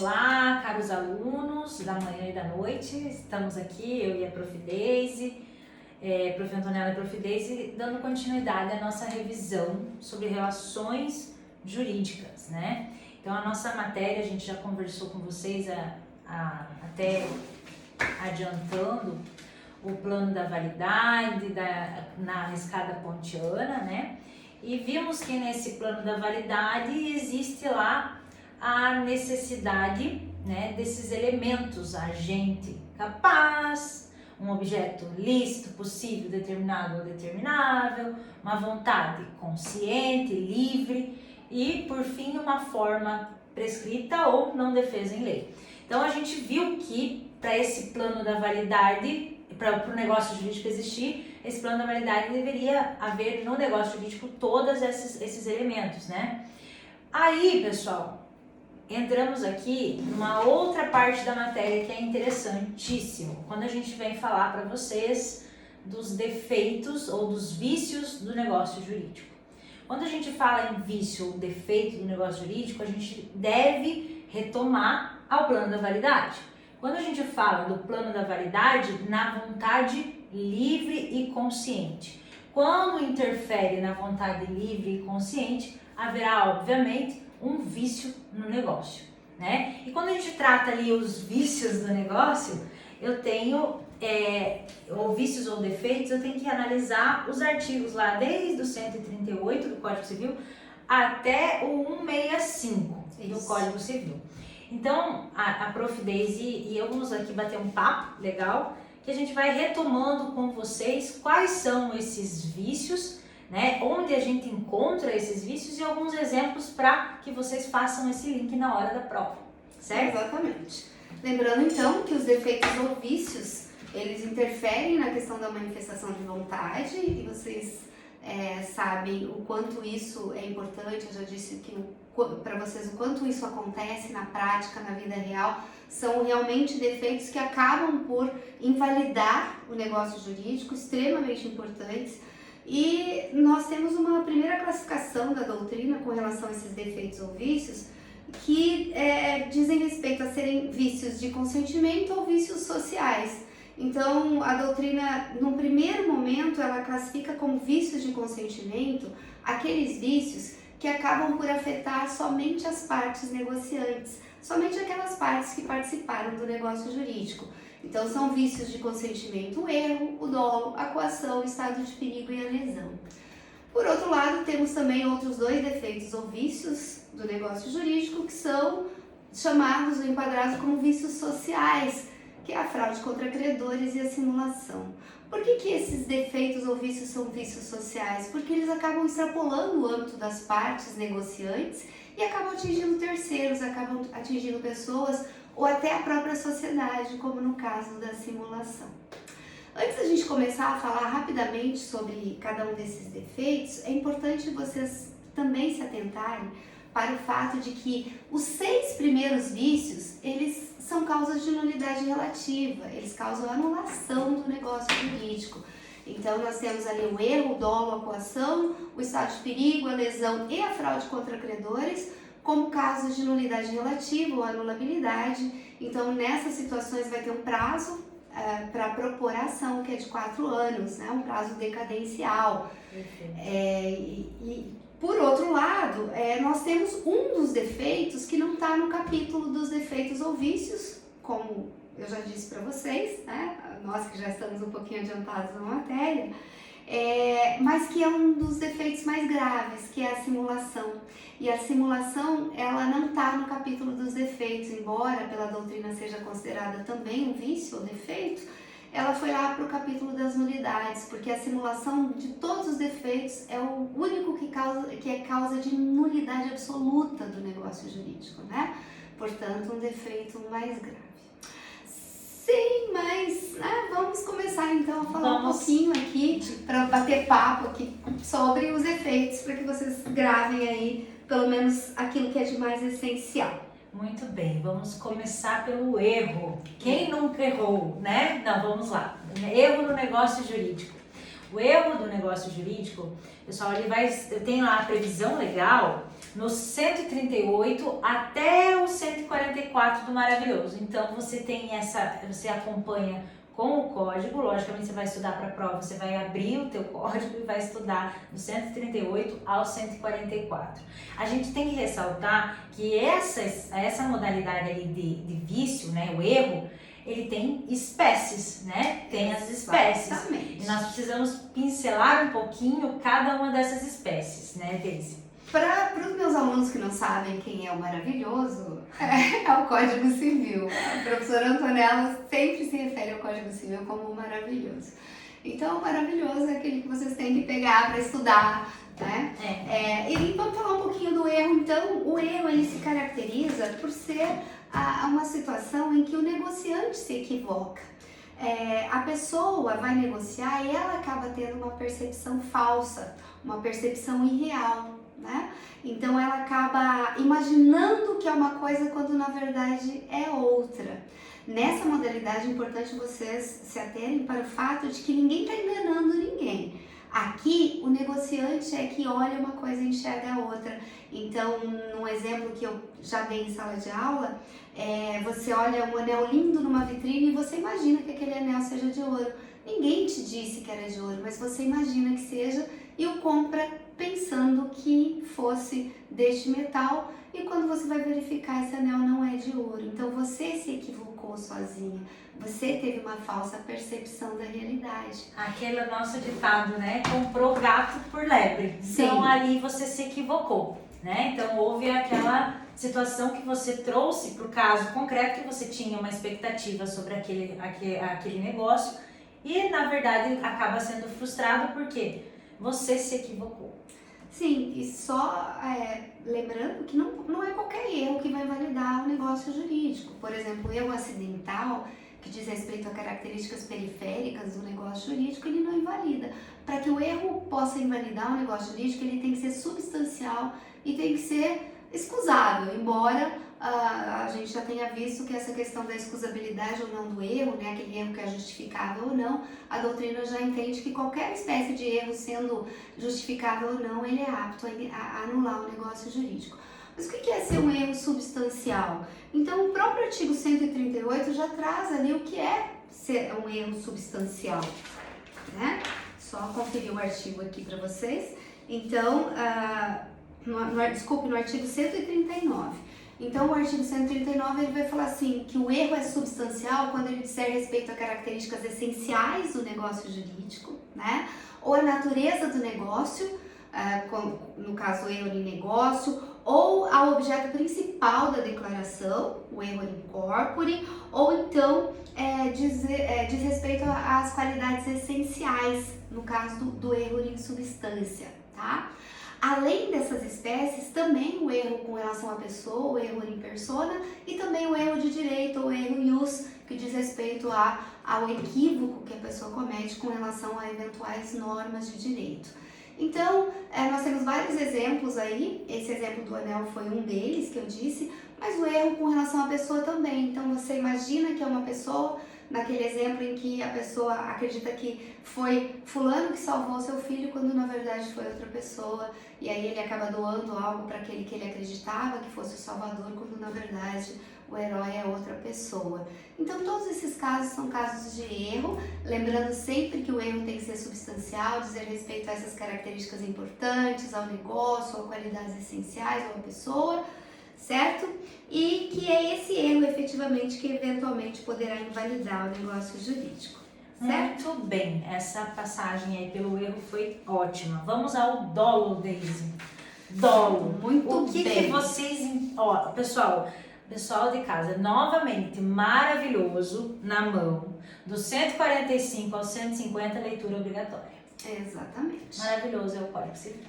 Olá, caros alunos da manhã e da noite, estamos aqui, eu e a Prof. Deise, Prof. Antonella e Prof. Deise, dando continuidade à nossa revisão sobre relações jurídicas, né? Então, a nossa matéria, a gente já conversou com vocês até adiantando o plano da validade na escada pontiana, né? E vimos que nesse plano da validade existe lá a necessidade, né, desses elementos: agente capaz, um objeto lícito, possível, determinado ou determinável, uma vontade consciente, livre e, por fim, uma forma prescrita ou não defesa em lei. Então, a gente viu que para esse plano da validade, para o negócio jurídico existir, esse plano da validade deveria haver no negócio jurídico todos esses elementos, né? Aí, pessoal, entramos aqui numa outra parte da matéria que é interessantíssimo, quando a gente vem falar para vocês dos defeitos ou dos vícios do negócio jurídico. Quando a gente fala em vício ou defeito do negócio jurídico, a gente deve retomar ao plano da validade. Quando a gente fala do plano da validade, na vontade livre e consciente. Quando interfere na vontade livre e consciente, haverá, obviamente, um vício no negócio, né? E quando a gente trata ali os vícios do negócio, eu tenho, ou vícios ou defeitos, eu tenho que analisar os artigos lá desde o 138 do Código Civil até o 165 do Código Civil. Então, a Prof. Deise e eu vamos aqui bater um papo legal, que a gente vai retomando com vocês quais são esses vícios, né, onde a gente encontra esses vícios e alguns exemplos para que vocês façam esse link na hora da prova, certo? Exatamente. Lembrando então que os defeitos ou vícios, eles interferem na questão da manifestação de vontade e vocês sabem o quanto isso é importante. Eu já disse que para vocês o quanto isso acontece na prática, na vida real. São realmente defeitos que acabam por invalidar o negócio jurídico, extremamente importantes. E nós temos uma primeira classificação da doutrina com relação a esses defeitos ou vícios que dizem respeito a serem vícios de consentimento ou vícios sociais. Então, a doutrina, num primeiro momento, ela classifica como vícios de consentimento aqueles vícios que acabam por afetar somente as partes negociantes, somente aquelas partes que participaram do negócio jurídico. Então, são vícios de consentimento: o erro, o dolo, a coação, o estado de perigo e a lesão. Por outro lado, temos também outros dois defeitos ou vícios do negócio jurídico que são chamados ou enquadrados como vícios sociais, que é a fraude contra credores e a simulação. Por que esses defeitos ou vícios são vícios sociais? Porque eles acabam extrapolando o âmbito das partes negociantes e acabam atingindo terceiros, acabam atingindo pessoas ou até a própria sociedade, como no caso da simulação. Antes da gente começar a falar rapidamente sobre cada um desses defeitos, é importante vocês também se atentarem para o fato de que os 6 primeiros vícios, eles são causas de nulidade relativa, eles causam anulação do negócio jurídico. Então, nós temos ali o erro, o dolo, a coação, o estado de perigo, a lesão e a fraude contra credores como casos de nulidade relativa ou anulabilidade. Então, nessas situações vai ter um prazo para propor a ação, que é de 4 anos, né? Um prazo decadencial. Por outro lado, nós temos um dos defeitos que não está no capítulo dos defeitos ou vícios, como eu já disse para vocês, né? Nós que já estamos um pouquinho adiantados na matéria, mas que é um dos defeitos mais graves, que é a simulação. E a simulação, ela não está no capítulo dos defeitos, embora pela doutrina seja considerada também um vício ou defeito. Ela foi lá para o capítulo das nulidades, porque a simulação de todos os defeitos é o único que é causa de nulidade absoluta do negócio jurídico, né? Portanto, um defeito mais grave. Sim, mas vamos começar então a falar um pouquinho aqui, para bater papo aqui sobre os efeitos, para que vocês gravem aí pelo menos aquilo que é de mais essencial. Muito bem, vamos começar pelo erro. Quem nunca errou, né? Não, vamos lá. Erro no negócio jurídico. O erro do negócio jurídico, pessoal, ele tem lá a previsão legal no 138 até o 144 do Maravilhoso. Então você acompanha com o código, logicamente você vai estudar para a prova, você vai abrir o teu código e vai estudar do 138 ao 144. A gente tem que ressaltar que essa modalidade ali de vício, né, o erro, ele tem espécies, né? Tem as espécies. Exatamente. E nós precisamos pincelar um pouquinho cada uma dessas espécies, né, Daisy? Para os meus alunos que não sabem quem é o maravilhoso, é o Código Civil. A professora Antonella sempre se refere ao Código Civil como o maravilhoso. Então, o maravilhoso é aquele que vocês têm que pegar para estudar, né? E vamos falar um pouquinho do erro. Então, o erro ele se caracteriza por ser uma situação em que o negociante se equivoca. A pessoa vai negociar e ela acaba tendo uma percepção falsa, uma percepção irreal. Né? Então ela acaba imaginando que é uma coisa quando na verdade é outra. Nessa modalidade é importante vocês se aterem para o fato de que ninguém está enganando ninguém. Aqui o negociante é que olha uma coisa e enxerga a outra. Então, num exemplo que eu já dei em sala de aula, você olha um anel lindo numa vitrine e você imagina que aquele anel seja de ouro. Ninguém te disse que era de ouro, mas você imagina que seja e o compra pensando que fosse deste metal, e quando você vai verificar, esse anel não é de ouro. Então você se equivocou sozinha, você teve uma falsa percepção da realidade. Aquele nosso ditado, né? Comprou gato por lebre. Sim. Então ali você se equivocou, né? Então houve aquela situação que você trouxe para o caso concreto, que você tinha uma expectativa sobre aquele negócio e na verdade acaba sendo frustrado porque você se equivocou. Sim, e só lembrando que não é qualquer erro que vai validar o negócio jurídico. Por exemplo, o erro acidental, que diz respeito a características periféricas do negócio jurídico, ele não invalida. Para que o erro possa invalidar o negócio jurídico, ele tem que ser substancial e tem que ser excusável, embora a gente já tenha visto que essa questão da excusabilidade ou não do erro, né, aquele erro que é justificável ou não, a doutrina já entende que qualquer espécie de erro sendo justificável ou não, ele é apto a anular o negócio jurídico. Mas o que é ser um erro substancial? Então, o próprio artigo 138 já traz ali o que é ser um erro substancial, né? Só conferir o artigo aqui para vocês. Então, no artigo 139. Então, o artigo 139 ele vai falar assim, que o erro é substancial quando ele disser respeito a características essenciais do negócio jurídico, né? Ou a natureza do negócio, no caso o erro de negócio, ou ao objeto principal da declaração, o erro in corpore, ou então diz respeito às qualidades essenciais, no caso do erro em substância, tá? Além dessas espécies, também o erro com relação à pessoa, o erro in persona, e também o erro de direito, o erro ius, que diz respeito ao equívoco que a pessoa comete com relação a eventuais normas de direito. Então, nós temos vários exemplos aí, esse exemplo do anel foi um deles que eu disse, mas o erro com relação à pessoa também. Então, você imagina que é uma pessoa, naquele exemplo em que a pessoa acredita que foi fulano que salvou seu filho, quando na verdade foi outra pessoa, e aí ele acaba doando algo para aquele que ele acreditava que fosse o salvador, quando na verdade o herói é outra pessoa. Então todos esses casos são casos de erro, lembrando sempre que o erro tem que ser substancial, dizer respeito a essas características importantes, ao negócio, a qualidades essenciais, ou à pessoa, certo? E que é esse erro efetivamente que eventualmente poderá invalidar o negócio jurídico, certo? Muito bem, essa passagem aí pelo erro foi ótima. Vamos ao dolo, Daisy. Dolo. Muito o que bem. Que vocês... Ó, pessoal de casa, novamente, maravilhoso, na mão, do 145 ao 150, leitura obrigatória. Exatamente. Maravilhoso é o Código Civil.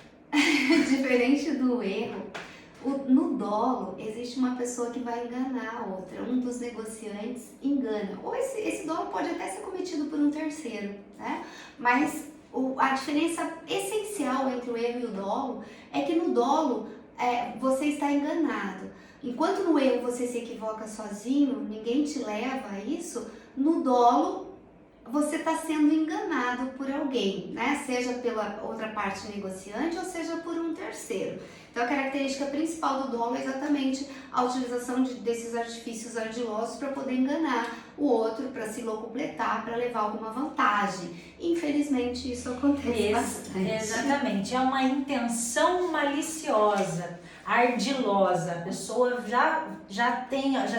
Diferente do erro, no dolo existe uma pessoa que vai enganar a outra, um dos negociantes engana, ou esse dolo pode até ser cometido por um terceiro, né? Mas a diferença essencial entre o erro e o dolo é que no dolo você está enganado. Enquanto no erro você se equivoca sozinho, ninguém te leva a isso, no dolo você está sendo enganado por alguém, né? Seja pela outra parte negociante ou seja por um terceiro. Então a característica principal do dolo é exatamente a utilização desses artifícios ardilosos para poder enganar o outro, para se locupletar, para levar alguma vantagem. Infelizmente isso acontece bastante. Exatamente, é uma intenção maliciosa, ardilosa. A pessoa já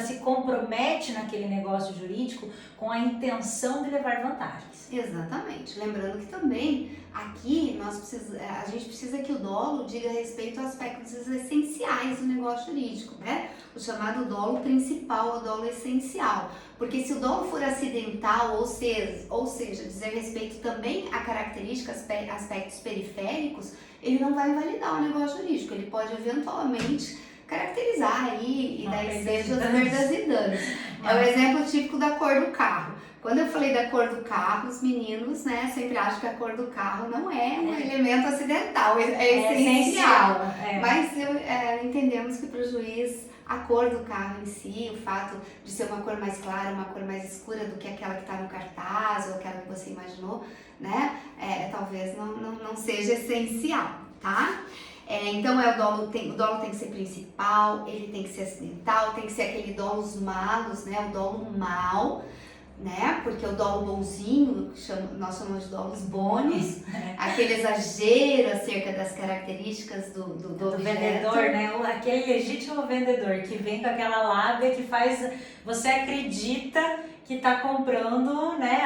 se compromete naquele negócio jurídico com a intenção de levar vantagens. Exatamente. Lembrando que também aqui a gente precisa que o dolo diga respeito a aspectos essenciais do negócio jurídico, né? O chamado dolo principal, o dolo essencial. Porque se o dolo for acidental, ou seja, dizer respeito também a características, aspectos periféricos, ele não vai invalidar o negócio jurídico. Ele pode eventualmente caracterizar aí e daí seja as perdas e danos. É o exemplo típico da cor do carro. Quando eu falei da cor do carro, os meninos, né, sempre acham que a cor do carro não é um elemento acidental, é essencial. Mas entendemos que para o juiz a cor do carro em si, o fato de ser uma cor mais clara, uma cor mais escura do que aquela que está no cartaz ou aquela que você imaginou, né, talvez não seja essencial, tá? Então o dolo tem que ser principal, ele tem que ser acidental, tem que ser aquele dolos malos, né, o dolo mal, né? Porque o dolo bonzinho, nós chamamos de dolos bônus, aquele exagero acerca das características do objeto. Vendedor, né? Aquele legítimo vendedor que vem com aquela lábia que faz, você acredita que está comprando, né,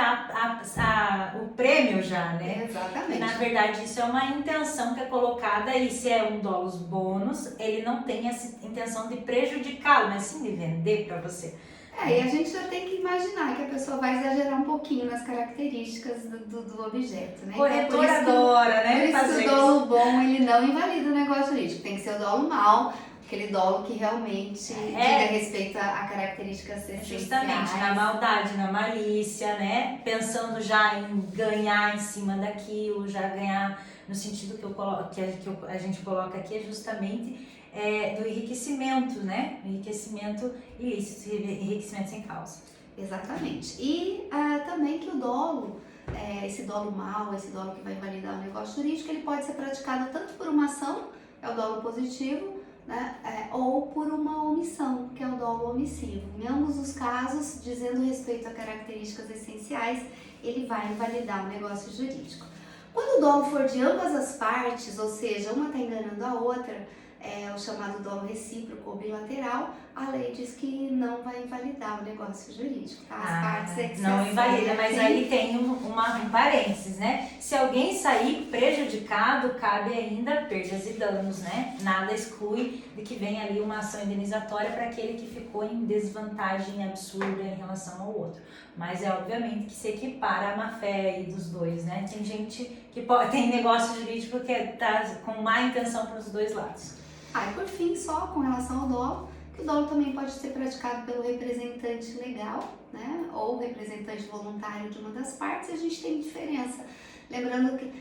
o prêmio já, né? Exatamente. Na verdade, isso é uma intenção que é colocada e se é um dolos bônus, ele não tem essa intenção de prejudicá-lo, mas sim de vender para você. E a gente já tem que imaginar que a pessoa vai exagerar um pouquinho nas características do objeto, né? Corretor adora, né? Por isso que o dolo bom, ele não invalida o negócio jurídico. Tem que ser o dolo mau, aquele dolo que realmente diga respeito a características essenciais. Justamente, na maldade, na malícia, né? Pensando já em ganhar em cima daquilo, já ganhar no sentido que a gente coloca aqui é justamente do enriquecimento, né? Enriquecimento ilícito, enriquecimento sem causa. Exatamente. E também que o dolo, esse dolo mau, esse dolo que vai invalidar o negócio jurídico, ele pode ser praticado tanto por uma ação, é o dolo positivo, né? Ou por uma omissão, que é o dolo omissivo. Em ambos os casos, dizendo respeito a características essenciais, ele vai invalidar o negócio jurídico. Quando o dolo for de ambas as partes, ou seja, uma está enganando a outra, o chamado dolo recíproco ou bilateral, a lei diz que não vai invalidar o negócio jurídico, tá? As partes é que não invalida, mas aí tem um parênteses, né? Se alguém sair prejudicado, cabe ainda perdas e danos, né? Nada exclui de que venha ali uma ação indenizatória para aquele que ficou em desvantagem absurda em relação ao outro. Mas obviamente que se equipara a má-fé aí dos dois, né? Tem gente que tem negócio jurídico que tá com má intenção para os dois lados. E por fim, só com relação ao dolo, que o dolo também pode ser praticado pelo representante legal, né, ou representante voluntário de uma das partes, e a gente tem diferença. Lembrando que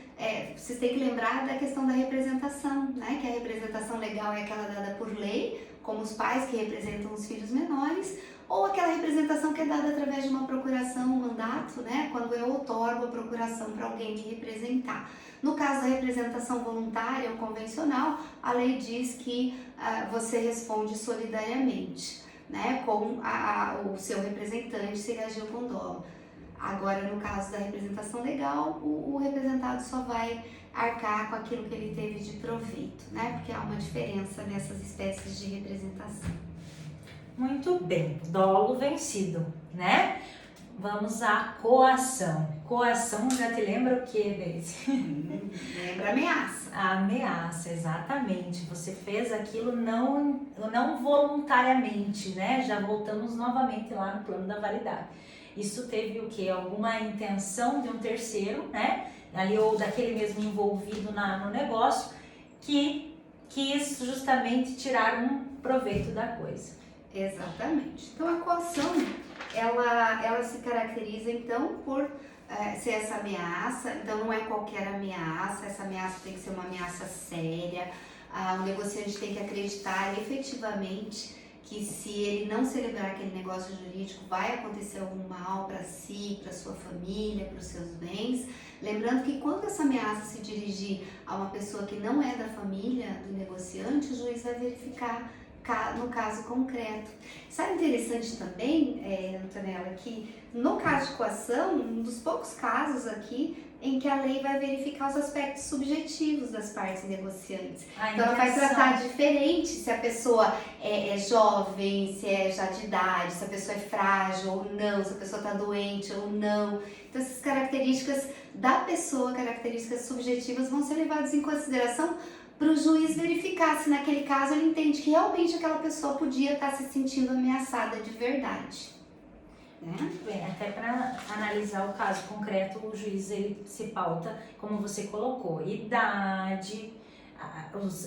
vocês têm que lembrar da questão da representação, né, que a representação legal é aquela dada por lei, como os pais que representam os filhos menores, ou aquela representação que é dada através de uma procuração, um mandato, né, quando eu outorgo a procuração para alguém me representar. No caso da representação voluntária ou convencional, a lei diz que você responde solidariamente, né, com o seu representante se ele agiu com dolo. Agora, no caso da representação legal, o representado só vai arcar com aquilo que ele teve de proveito, né, porque há uma diferença nessas espécies de representação. Muito bem, dolo vencido, né? Vamos à coação. Coação já te lembra o que, Deise? Lembra ameaça. A ameaça, exatamente. Você fez aquilo não voluntariamente, né? Já voltamos novamente lá no plano da validade. Isso teve o quê? Alguma intenção de um terceiro, né? Ali ou daquele mesmo envolvido no negócio que quis justamente tirar um proveito da coisa. Exatamente. Então a coação, ela se caracteriza então por ser essa ameaça. Então não é qualquer ameaça, essa ameaça tem que ser uma ameaça séria. O negociante tem que acreditar efetivamente que se ele não celebrar aquele negócio jurídico vai acontecer algum mal para si, para sua família, para os seus bens. Lembrando que quando essa ameaça se dirigir a uma pessoa que não é da família do negociante, o juiz vai verificar no caso concreto. Sabe interessante também, Antonella, que no caso de coação, um dos poucos casos aqui em que a lei vai verificar os aspectos subjetivos das partes negociantes. Então ela vai tratar diferente se a pessoa é jovem, se é já de idade, se a pessoa é frágil ou não, se a pessoa está doente ou não. Então essas características da pessoa, características subjetivas, vão ser levadas em consideração para o juiz verificar se naquele caso ele entende que realmente aquela pessoa podia estar se sentindo ameaçada de verdade. Muito bem, até para analisar o caso concreto, o juiz ele se pauta, como você colocou, idade,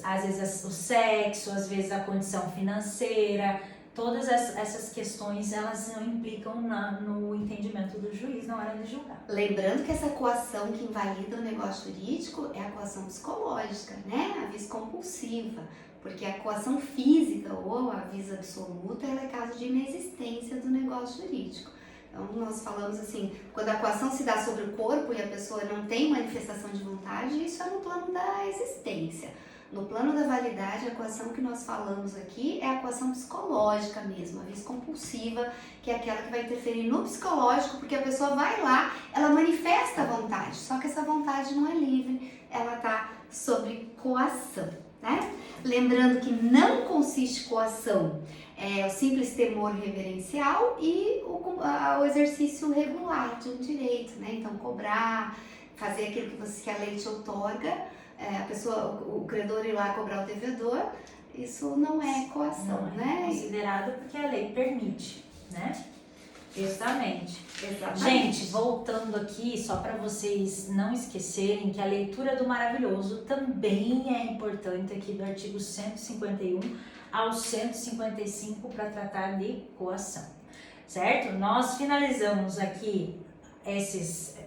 às vezes o sexo, às vezes a condição financeira, todas essas questões elas implicam no entendimento do juiz na hora de julgar. Lembrando que essa coação que invalida o negócio jurídico é a coação psicológica, né? A vis compulsiva, porque a coação física ou a vis absoluta ela é caso de inexistência do negócio jurídico. Então nós falamos assim, quando a coação se dá sobre o corpo e a pessoa não tem manifestação de vontade, isso é no plano da existência. No plano da validade, a coação que nós falamos aqui é a coação psicológica mesmo, a vis compulsiva, que é aquela que vai interferir no psicológico, porque a pessoa vai lá, ela manifesta a vontade, só que essa vontade não é livre, ela está sob coação, né? Lembrando que não consiste coação, o simples temor reverencial e o exercício regular de um direito, né? Então cobrar, fazer aquilo que a lei te outorga, o credor ir lá cobrar o devedor, isso não é coação, não né? É considerado porque a lei permite, né? Exatamente. Exatamente. Gente, voltando aqui, só para vocês não esquecerem que a leitura do maravilhoso também é importante aqui do artigo 151 ao 155 para tratar de coação, certo? Nós finalizamos aqui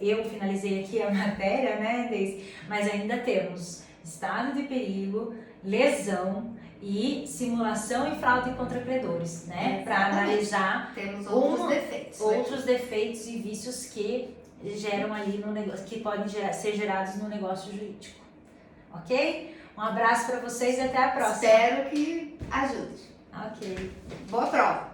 eu finalizei aqui a matéria, né, Deise? Mas ainda temos estado de perigo, lesão e simulação e fraude contra credores, né? Para analisar temos outros defeitos e vícios que geram ali no negócio, que podem ser gerados no negócio jurídico. Ok? Um abraço para vocês e até a próxima. Espero que ajude. Ok. Boa prova.